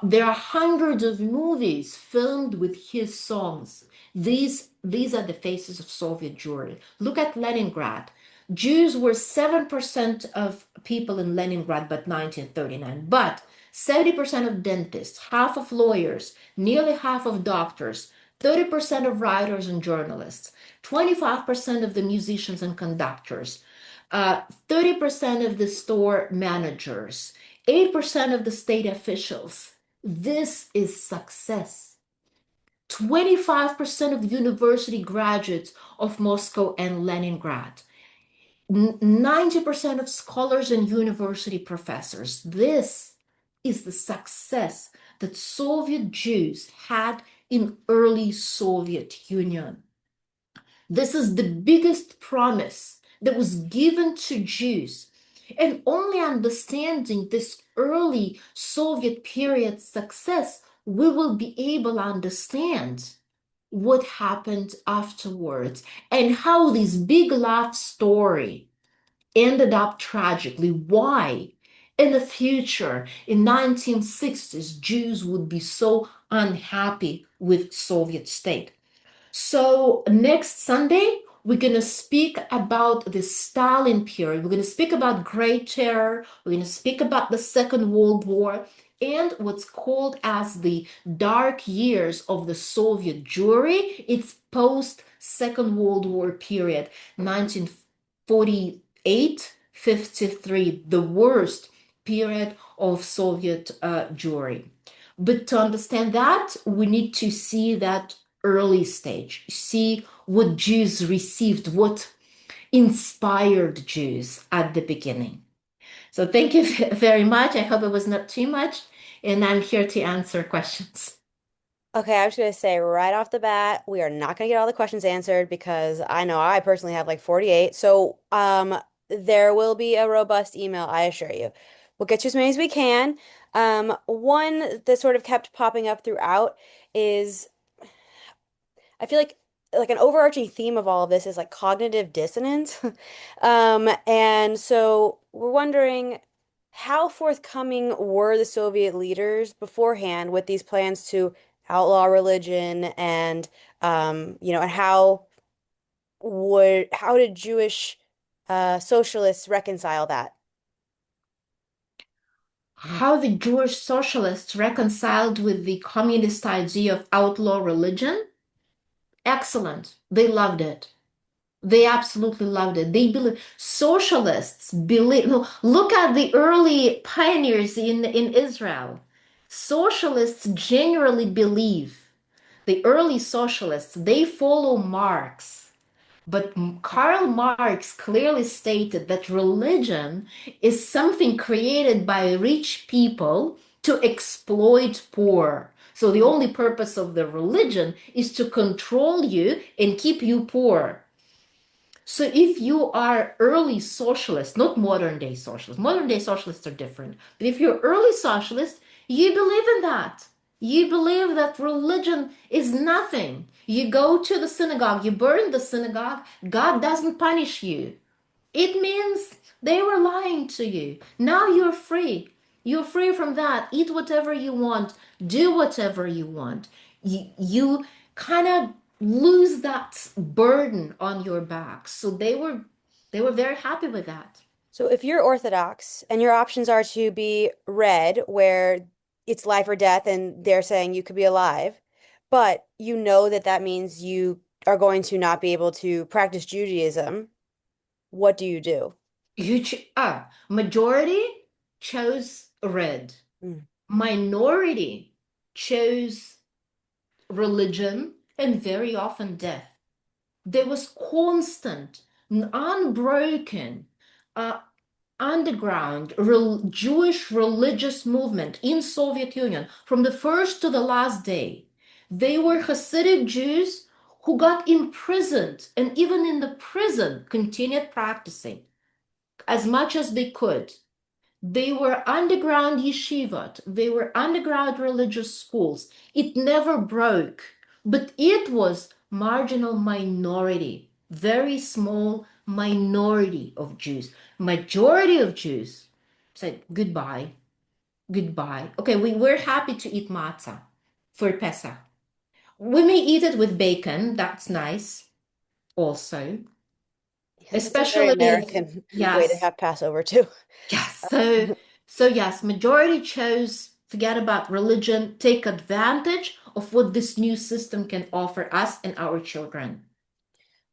There are hundreds of movies filmed with his songs. These are the faces of Soviet Jewry. Look at Leningrad. Jews were 7% of people in Leningrad by 1939, but 70% of dentists, half of lawyers, nearly half of doctors, 30% of writers and journalists, 25% of the musicians and conductors, 30% of the store managers, 8% of the state officials. This is success. 25% of university graduates of Moscow and Leningrad. 90% of scholars and university professors, this is the success that Soviet Jews had in early Soviet Union. This is the biggest promise that was given to Jews. And only understanding this early Soviet period success, we will be able to understand what happened afterwards and how this big love story ended up tragically. Why? In the future, in 1960s, Jews would be so unhappy with Soviet state. So next Sunday, we're going to speak about the Stalin period. We're going to speak about Great Terror. We're going to speak about the Second World War and what's called as the dark years of the Soviet Jewry. It's post Second World War period, 1948, 53, the worst period of Soviet Jewry. But to understand that, we need to see that early stage, see what Jews received, what inspired Jews at the beginning. So thank you very much. I hope it was not too much, and I'm here to answer questions.
Okay, I was going to say right off the bat, we are not going to get all the questions answered because I know I personally have like 48. So, there will be a robust email, I assure you. We'll get you as many as we can. One that sort of kept popping up throughout is I feel like an overarching theme of all of this is like cognitive dissonance. And so we're wondering how forthcoming were the Soviet leaders beforehand with these plans to outlaw religion and and how did Jewish socialists reconcile that?
How the Jewish socialists reconciled with the communist idea of outlaw religion? Excellent. They loved it. They absolutely loved it. They believe socialists believe. No, look at the early pioneers in Israel. Socialists generally believe. The early socialists, they follow Marx. But Karl Marx clearly stated that religion is something created by rich people to exploit poor. So the only purpose of the religion is to control you and keep you poor. So if you are early socialist, not modern day socialists are different. But if you're early socialist, you believe in that. You believe that religion is nothing. You go to the synagogue, you burn the synagogue, God doesn't punish you. It means they were lying to you. Now you're free. You're free from that. Eat whatever you want. Do whatever you want. You kind of lose that burden on your back. So they were very happy with that.
So if you're Orthodox and your options are to be red, where it's life or death, and they're saying you could be alive, but you know that that means you are going to not be able to practice Judaism, what do you do?
Majority chose red.
Mm.
Minority chose religion and very often death. There was constant, unbroken, uh, underground Jewish religious movement in Soviet Union from the first to the last day. They were Hasidic Jews who got imprisoned and even in the prison continued practicing as much as they could. They were underground yeshivot. They were underground religious schools. It never broke, but it was marginal minority, very small minority of Jews. Majority of Jews said goodbye, goodbye. Okay, we're happy to eat matzah for Pesach. We may eat it with bacon. That's nice also,
Yes, it's a very
especially if,
American way to
yes.
have Passover too.
Yes. So yes, majority chose forget about religion, take advantage of what this new system can offer us and our children.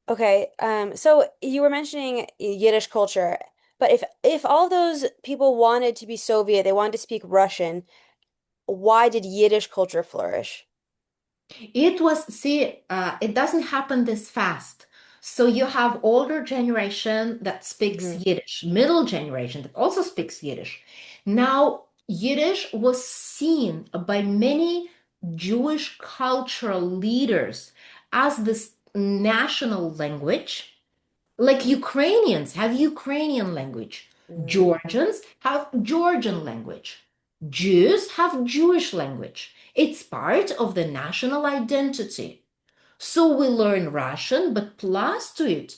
Okay, so you were mentioning Yiddish culture, but if all those people wanted to be Soviet, they wanted to speak Russian, why did Yiddish culture flourish?
It doesn't happen this fast. So you have older generation that speaks
Hmm.
Yiddish, middle generation that also speaks Yiddish. Now, Yiddish was seen by many Jewish cultural leaders as this national language. Like Ukrainians have Ukrainian language.
Mm.
Georgians have Georgian language. Jews have Jewish language. It's part of the national identity. So we learn Russian, but plus to it,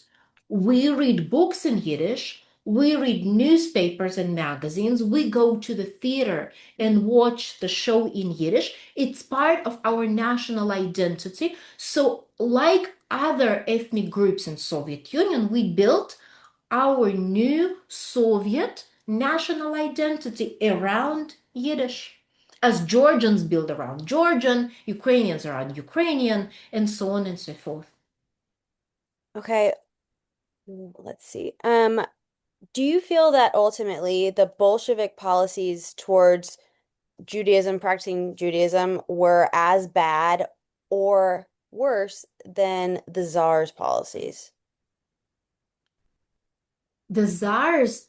we read books in Yiddish, we read newspapers and magazines, we go to the theater and watch the show in Yiddish. It's part of our national identity. So, like other ethnic groups in Soviet Union, we built our new Soviet national identity around Yiddish. As Georgians build around Georgian, Ukrainians around Ukrainian, and so on and so forth.
Okay, let's see. Do you feel that ultimately the Bolshevik policies towards Judaism, practicing Judaism, were as bad or worse than the Tsar's policies?
The Tsars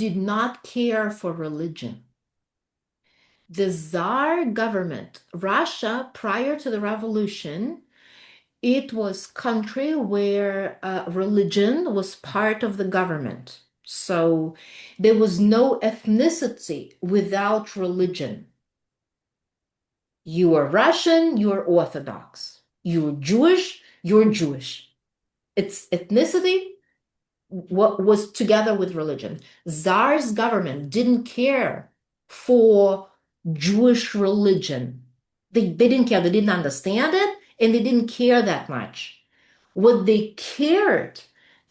did not care for religion. The Tsar government, Russia, prior to the revolution, it was country where religion was part of the government. So there was no ethnicity without religion. You are Russian, you're Orthodox. You're Jewish, you're Jewish. It's ethnicity what was together with religion. Tsar's government didn't care for Jewish religion. They didn't care, they didn't understand it, and they didn't care that much. What they cared,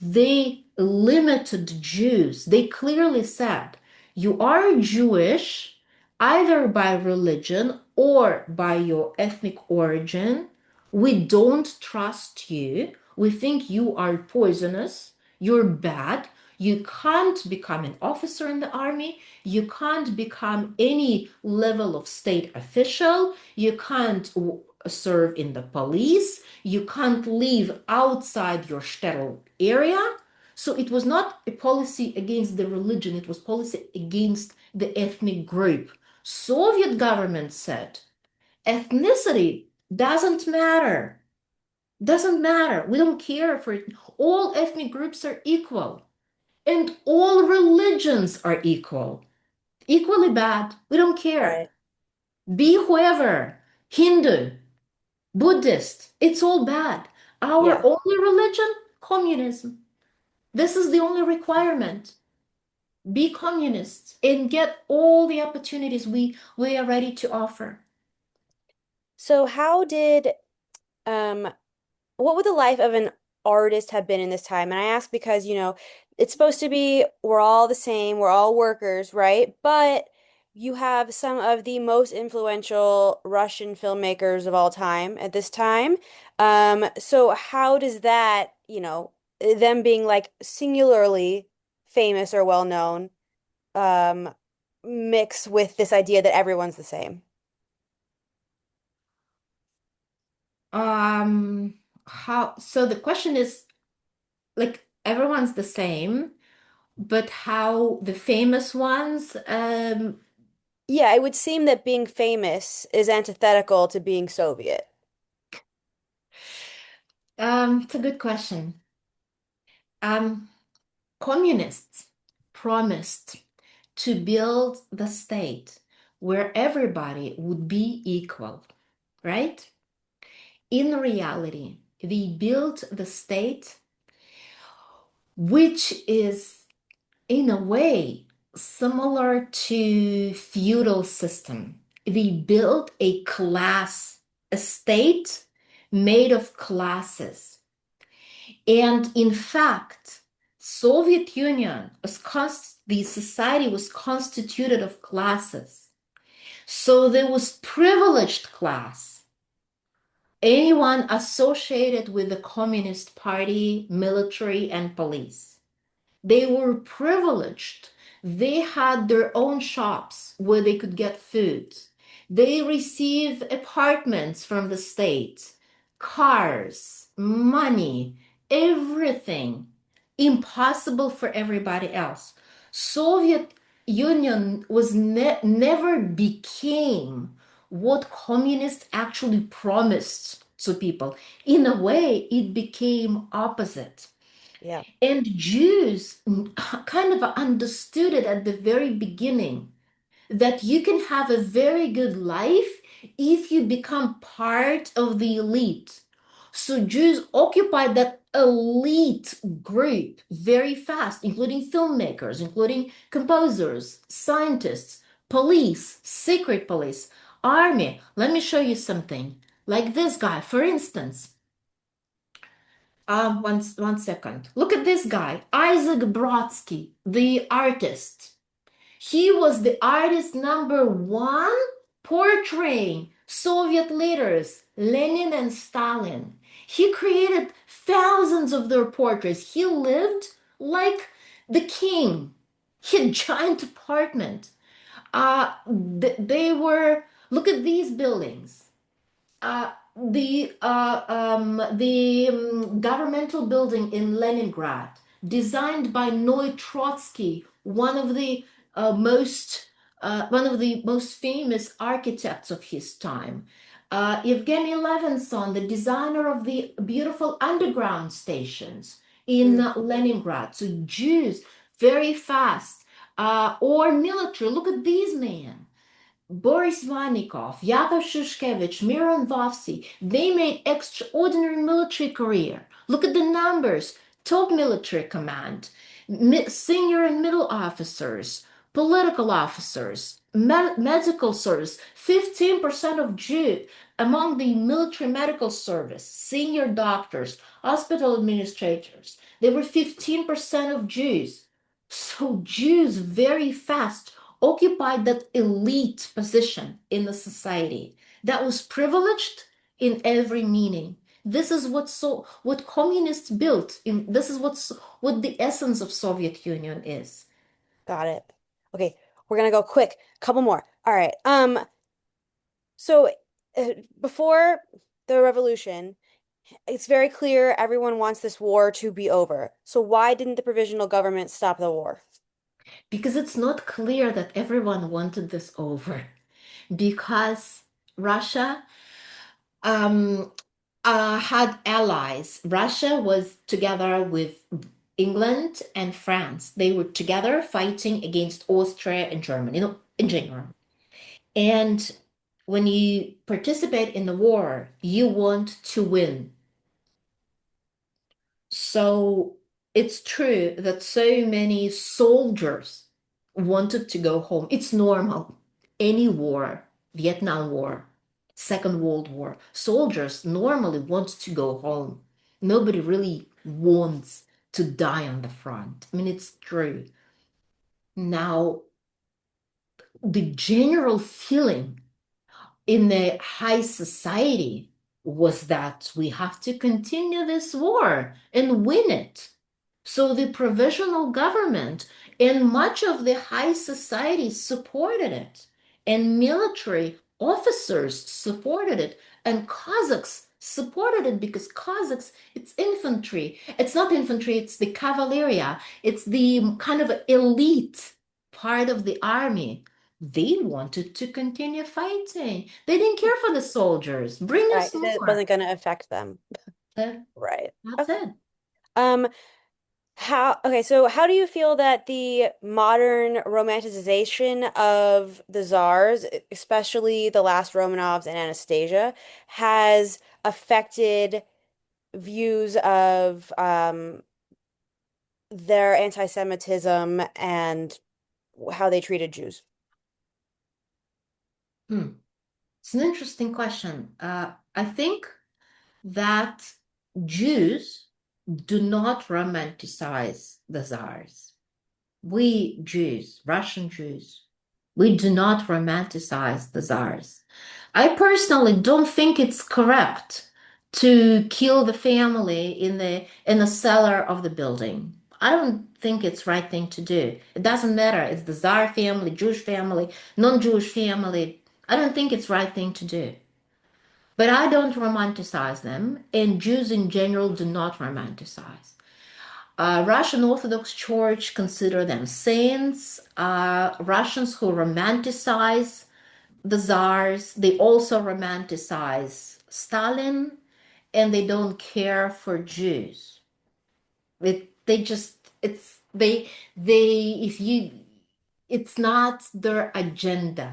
they limited Jews. They clearly said, you are Jewish either by religion or by your ethnic origin. We don't trust you. We think you are poisonous. You're bad. You can't become an officer in the army. You can't become any level of state official. You can't serve in the police. You can't live outside your shtetl area. So it was not a policy against the religion, it was policy against the ethnic group. Soviet government said ethnicity doesn't matter. Doesn't matter. We don't care for it. All ethnic groups are equal. And all religions are equal. Equally bad. We don't care.
Right.
Be whoever. Hindu, Buddhist, it's all bad. Our
Yeah.
only religion, communism. This is the only requirement. Be communists and get all the opportunities we are ready to offer.
So how did um what would the life of an artist have been in this time? And I ask because, it's supposed to be we're all the same, we're all workers, right? But you have some of the most influential Russian filmmakers of all time at this time. So how does that, them being like singularly famous or well known, um, mix with this idea that everyone's the same?
Um, how, so the question is like everyone's the same, but how the famous ones,
Yeah, it would seem that being famous is antithetical to being Soviet.
it's a good question. Um, Communists promised to build the state where everybody would be equal, right? In reality, they built the state which is in a way similar to feudal system. They built a class, a state made of classes. And in fact, Soviet Union was the society was constituted of classes. So there was privileged class. Anyone associated with the Communist Party, military, and police. They were privileged. They had their own shops where they could get food. They received apartments from the state, cars, money, everything impossible for everybody else. Soviet Union was never became what communists actually promised to people. In a way, it became opposite.
Yeah.
And Jews kind of understood it at the very beginning that you can have a very good life if you become part of the elite. So Jews occupied that elite group very fast, including filmmakers, including composers, scientists, police, secret police, army. Let me show you something. Like this guy, for instance. One second. Look at this guy, Isaac Brodsky, the artist. He was the artist number one portraying Soviet leaders, Lenin and Stalin. He created thousands of their portraits. He lived like the king. He had a giant apartment. They were, look at these buildings. The governmental building in Leningrad, designed by Noy Trotsky, one of the most famous architects of his time. Evgeny Levinson, the designer of the beautiful underground stations in
Mm.
Leningrad. So Jews, very fast. Or military. Look at these men. Boris Vanikov, Yakov Shushkevich, Miron Vovsi, they made extraordinary military career. Look at the numbers. Top military command, senior and middle officers, political officers, medical service, 15% of Jews among the military medical service, senior doctors, hospital administrators. They were 15% of Jews. So Jews very fast occupied that elite position in the society that was privileged in every meaning. This is what communists built in. This is what the essence of Soviet Union is.
Got it. Okay, we're gonna go quick. Couple more. All right. So before the revolution, it's very clear everyone wants this war to be over. So why didn't the provisional government stop the war?
Because it's not clear that everyone wanted this over. Because Russia um, had allies. Russia was together with England and France. They were together fighting against Austria and Germany, in general. And when you participate in the war, you want to win. So it's true that so many soldiers wanted to go home. It's normal. Any war, Vietnam War, Second World War, soldiers normally want to go home. Nobody really wants to die on the front. I mean, it's true. Now, the general feeling in the high society was that we have to continue this war and win it. So the provisional government and much of the high society supported it, and military officers supported it, and Cossacks supported it because Cossacks, it's infantry. It's not infantry, it's the cavaleria. It's the kind of elite part of the army. They wanted to continue fighting. They didn't care for the soldiers. Bring
Right,
us
because it
more.
wasn't gonna affect them.
Uh,
Right.
That's
Okay.
it.
Um, so how do you feel that the modern romanticization of the czars, especially the last Romanovs and Anastasia, has affected views of their anti-Semitism and how they treated Jews?
Hmm. It's an interesting question. I think that Jews do not romanticize the czars. We Jews, Russian Jews, we do not romanticize the czars. I personally don't think it's correct to kill the family in the cellar of the building. I don't think it's right thing to do. It doesn't matter. It's the czar family, Jewish family, non-Jewish family. I don't think it's right thing to do. But I don't romanticize them, and Jews in general do not romanticize. Russian Orthodox Church consider them saints. Russians who romanticize the czars, they also romanticize Stalin, and they don't care for Jews. They just they if you it's not their agenda.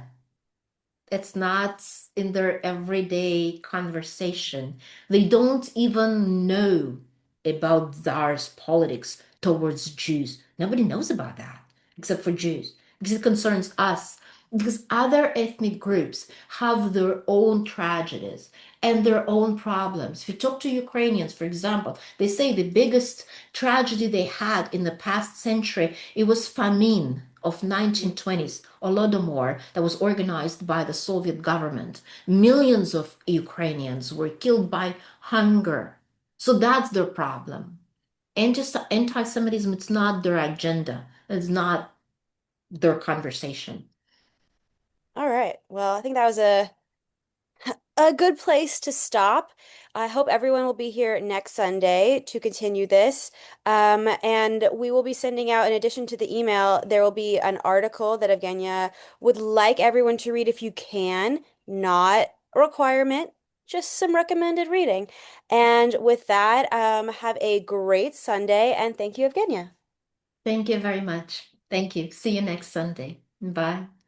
It's not in their everyday conversation. They don't even know about Tsar's politics towards Jews. Nobody knows about that except for Jews because it concerns us. Because other ethnic groups have their own tragedies and their own problems. If you talk to Ukrainians, for example, they say the biggest tragedy they had in the past century, it was famine of 1920s, Holodomor, that was organized by the Soviet government. Millions of Ukrainians were killed by hunger. So that's their problem. Anti-Semitism, it's not their agenda. It's not their conversation.
All right. Well, I think that was a good place to stop. I hope everyone will be here next Sunday to continue this. And we will be sending out, in addition to the email, there will be an article that Evgenia would like everyone to read if you can, not a requirement, just some recommended reading. And with that, have a great Sunday and thank you, Evgenia.
Thank you very much. Thank you. See you next Sunday. Bye.